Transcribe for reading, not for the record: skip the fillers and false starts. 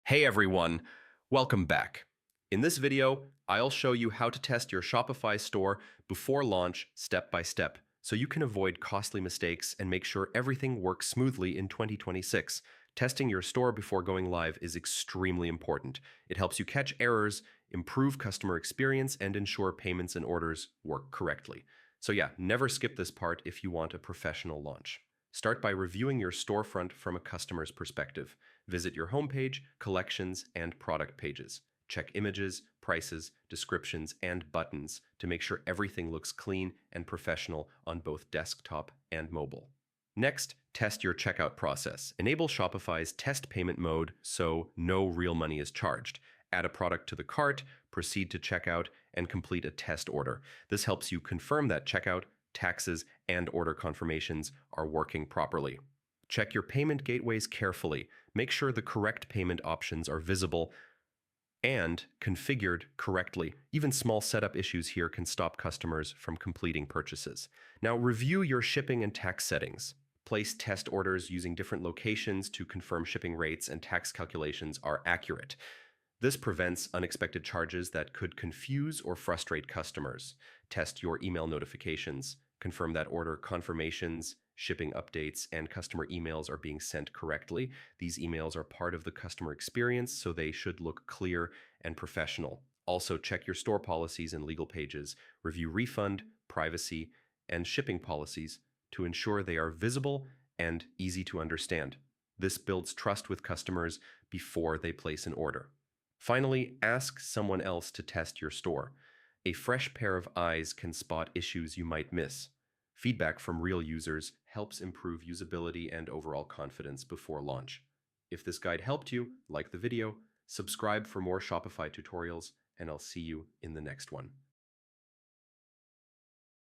Hey everyone, welcome back. In this video, I'll show you how to test your Shopify store before launch step by step, so you can avoid costly mistakes and make sure everything works smoothly in 2026. Testing your store before going live is extremely important. It helps you catch errors, improve customer experience, and ensure payments and orders work correctly. So yeah, never skip this part if you want a professional launch. Start by reviewing your storefront from a customer's perspective. Visit your homepage, collections, and product pages. Check images, prices, descriptions, and buttons to make sure everything looks clean and professional on both desktop and mobile. Next, test your checkout process. Enable Shopify's test payment mode so no real money is charged. Add a product to the cart, proceed to checkout, and complete a test order. This helps you confirm that checkout, taxes, and order confirmations are working properly. Check your payment gateways carefully. Make sure the correct payment options are visible and configured correctly. Even small setup issues here can stop customers from completing purchases. Now, review your shipping and tax settings. Place test orders using different locations to confirm shipping rates and tax calculations are accurate. This prevents unexpected charges that could confuse or frustrate customers. Test your email notifications. Confirm that order confirmations, shipping updates, and customer emails are being sent correctly. These emails are part of the customer experience, so they should look clear and professional. Also, check your store policies and legal pages. Review refund, privacy, and shipping policies to ensure they are visible and easy to understand. This builds trust with customers before they place an order. Finally, ask someone else to test your store. A fresh pair of eyes can spot issues you might miss. Feedback from real users helps improve usability and overall confidence before launch. If this guide helped you, like the video, subscribe for more Shopify tutorials, and I'll see you in the next one.